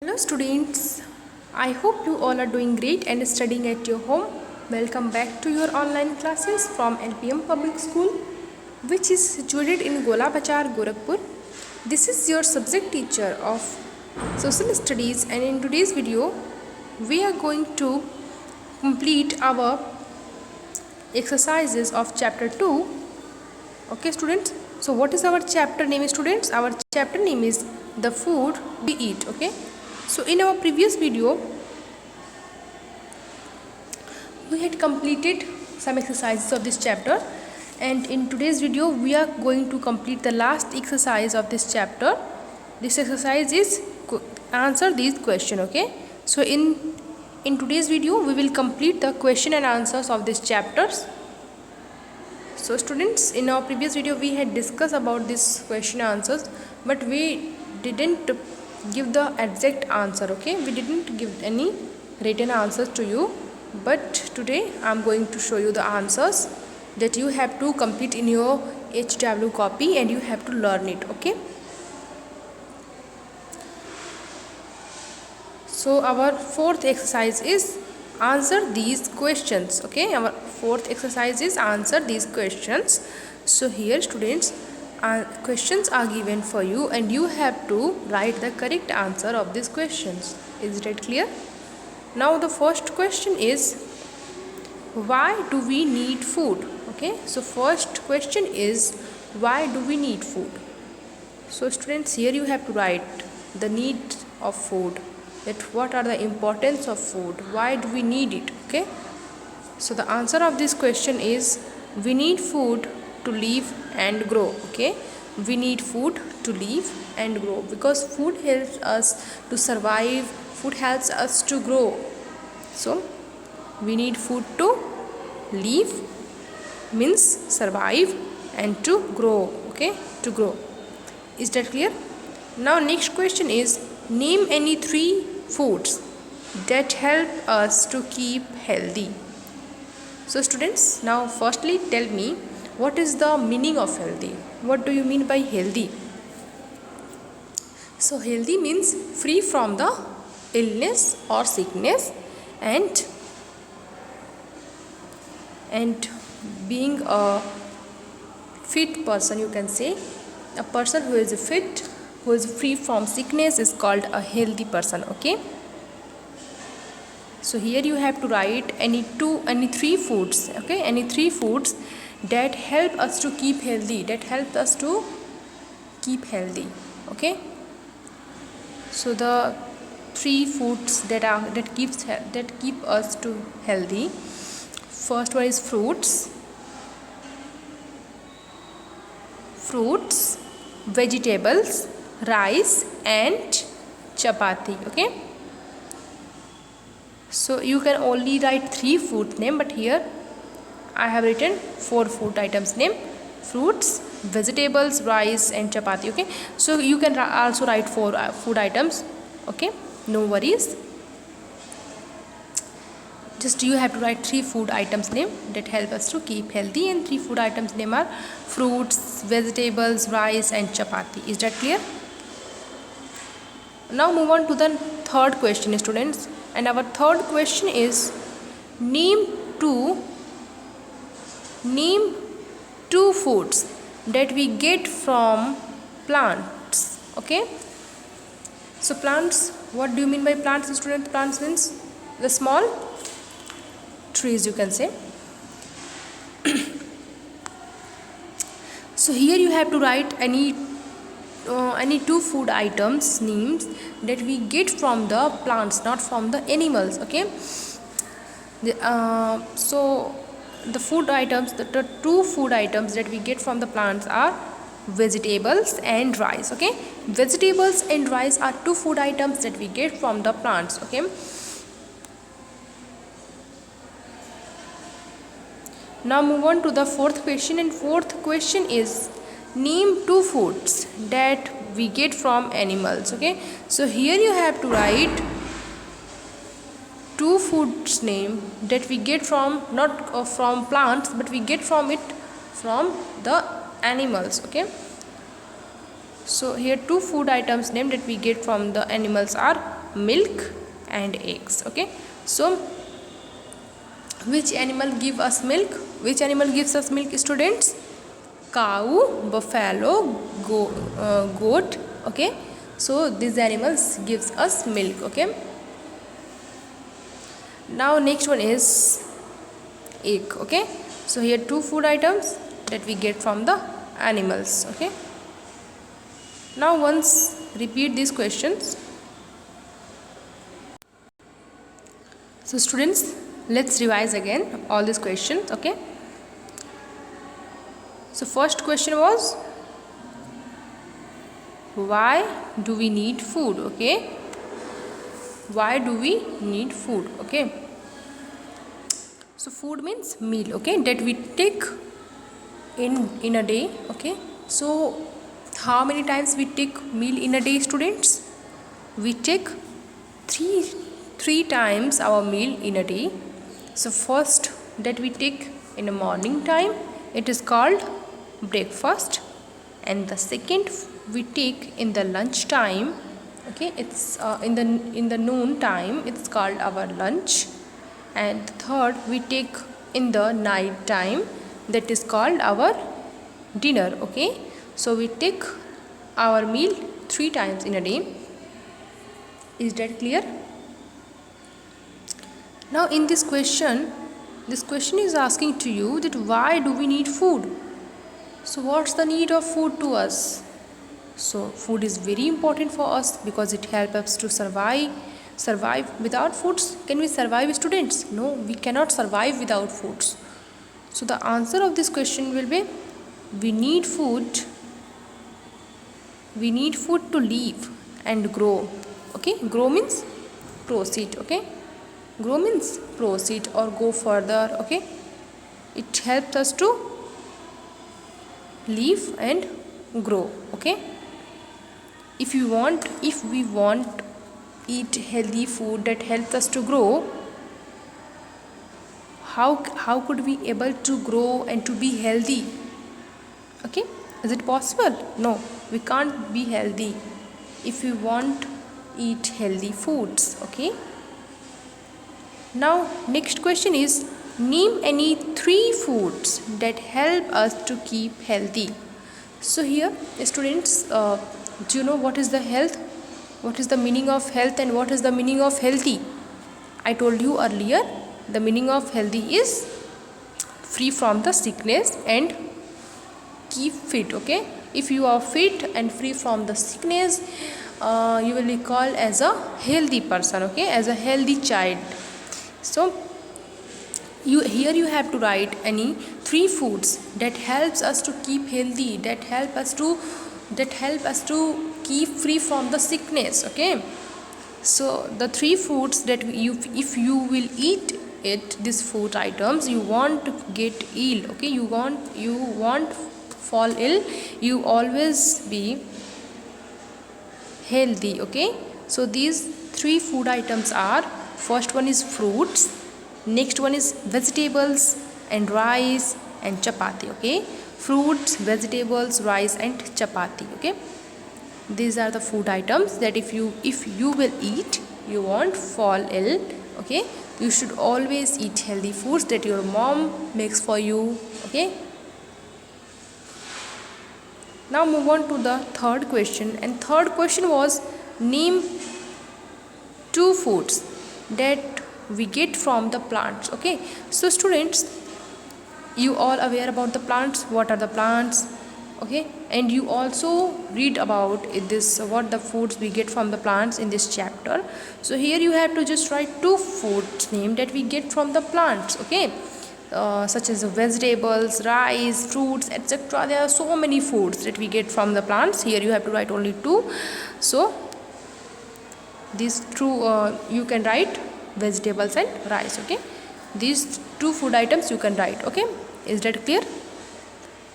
Hello students, I hope you all are doing great and studying at your home. Welcome back to your online classes from LPM Public School, which is situated in Gola Bachar, Gorakhpur. This is your subject teacher of Social Studies, and in today's video we are going to complete our exercises of chapter 2. Okay students, so what is our chapter name students? Our chapter name is the food we eat. Okay, so in our previous video we had completed some exercises of this chapter, and in today's video we are going to complete the last exercise of this chapter. This exercise is answer these question. Okay, so in today's video we will complete the question and answers of these chapters. So students, in our previous video we had discussed about this question answers, but we didn't give the exact answer. Okay, we didn't give any written answers to you, but today I am going to show you the answers that you have to complete in your HW copy and you have to learn it. Okay, so our fourth exercise is answer these questions. Okay, our fourth exercise is answer these questions. So here students, questions are given for you and you have to write the correct answer of these questions. Is that clear? Now the first question is, why do we need food? Okay, so first question is, why do we need food? So students, here you have to write the need of food, that what are the importance of food, why do we need it. Okay, so the answer of this question is, we need food to live and grow. Okay, we need food to live and grow because food helps us to survive, food helps us to grow. So we need food to live means survive and to grow. Okay, to grow. Is that clear? Now next question is, name any 3 foods that help us to keep healthy. So students, now firstly tell me, what is the meaning of healthy? What do you mean by healthy? So healthy means free from the illness or sickness and being a fit person, you can say. A person who is fit, who is free from sickness is called a healthy person. Okay, so here you have to write any 3 foods. Okay, any 3 foods that help us to keep healthy, that help us to keep healthy. Okay, so the 3 foods that keep us to healthy. First one is fruits, vegetables, rice and chapati. Okay, so you can only write 3 food name, but here I have written 4 food items name: fruits, vegetables, rice and chapati. Okay, so you can also write 4 food items. Okay, no worries, just you have to write 3 food items name that help us to keep healthy, and 3 food items name are fruits, vegetables, rice and chapati. Is that clear? Now move on to the third question students, and our third question is, name two foods that we get from plants. Okay, so plants, what do you mean by plants students? Plants means the small trees, you can say. So here you have to write any 2 food items names that we get from the plants, not from the animals. Okay, so the food items, the 2 food items that we get from the plants are vegetables and rice. Okay, vegetables and rice are 2 food items that we get from the plants. Okay, now move on to the fourth question, and fourth question is, name 2 foods that we get from animals. Okay, so here you have to write 2 foods name that we get from, not from plants, but we get from the animals. Okay, So here two food items name that we get from the animals are milk and eggs. Okay, so which animal give us milk? Which animal gives us milk, students? Cow, buffalo, goat. Okay, so these animals gives us milk. Okay, now next one is egg. Okay, so here two food items that we get from the animals. Okay, now once repeat these questions. So students, let's revise again all these questions. Okay, so first question was, why do we need food? Okay, why do we need food? Okay, so food means meal. Okay, that we take in a day. Okay, so how many times we take meal in a day, students? We take three times our meal in a day. So first that we take in the morning time, it is called breakfast, and the second we take in the lunch time. Okay, it's in the noon time, it's called our lunch, and the third we take in the night time, that is called our dinner. Okay, so we take our meal 3 times in a day. Is that clear? Now in this question is asking to you that why do we need food? So what's the need of food to us? So food is very important for us because it helps us to survive. Without foods, can we survive, students? No, we cannot survive without foods. So the answer of this question will be, we need food to live and grow. Okay, grow means proceed. Okay, grow means proceed or go further. Okay, it helps us to live and grow. Okay, if we want eat healthy food that helps us to grow, how could we able to grow and to be healthy? Okay, is it possible? No, we can't be healthy if we want eat healthy foods. Okay, now next question is, name any 3 foods that help us to keep healthy. So here, students, do you know what is the health? What is the meaning of health and what is the meaning of healthy? I told you earlier, the meaning of healthy is free from the sickness and keep fit. Okay, if you are fit and free from the sickness, you will be called as a healthy person. Okay, as a healthy child. So you have to write any 3 foods that helps us to keep healthy, that help us to keep free from the sickness. Okay, so the 3 foods that if you will eat these food items, you won't get ill. Okay, you won't fall ill, you always be healthy. Okay, so these 3 food items are, first one is fruits, next one is vegetables and rice and chapati. Okay, fruits, vegetables, rice and chapati. Okay, these are the food items that if you will eat, you won't fall ill. Okay, you should always eat healthy foods that your mom makes for you. Okay, now move on to the third question, and third question was, name 2 foods that we get from the plants. Okay, so students, you all aware about the plants, what are the plants? Okay, and you also read about this, what the foods we get from the plants in this chapter. So here you have to just write 2 foods name that we get from the plants. Okay, such as vegetables, rice, fruits, etc. There are so many foods that we get from the plants. Here you have to write only 2. So these 2 you can write vegetables and rice. Okay, these 2 food items you can write. Okay, is that clear?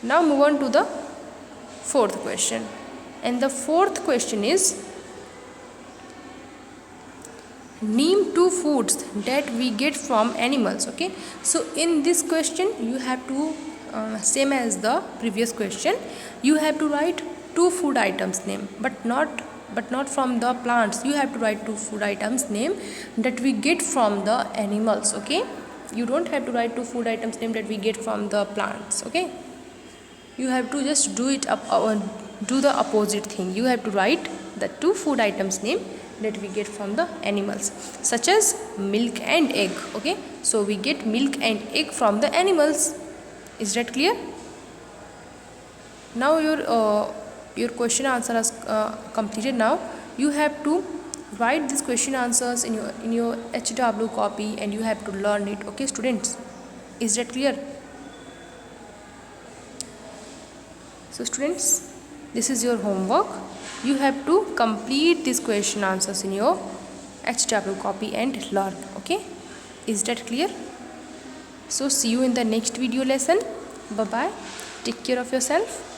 Now move on to the 4th question, and the 4th question is, name 2 foods that we get from animals. Okay, so in this question you have to same as the previous question, you have to write 2 food items name, but not but not from the plants. You have to write 2 food items name that we get from the animals. Okay, you don't have to write 2 food items name that we get from the plants. Okay, you have to just do the opposite thing. You have to write the 2 food items name that we get from the animals, such as milk and egg. Okay, so we get milk and egg from the animals. Is that clear? Now your question answer is completed. Now you have to write these question answers in your HW copy, and you have to learn it. Okay, students, is that clear? So students, this is your homework. You have to complete these question answers in your HW copy and learn. Okay, is that clear? So see you in the next video lesson. Bye bye. Take care of yourself.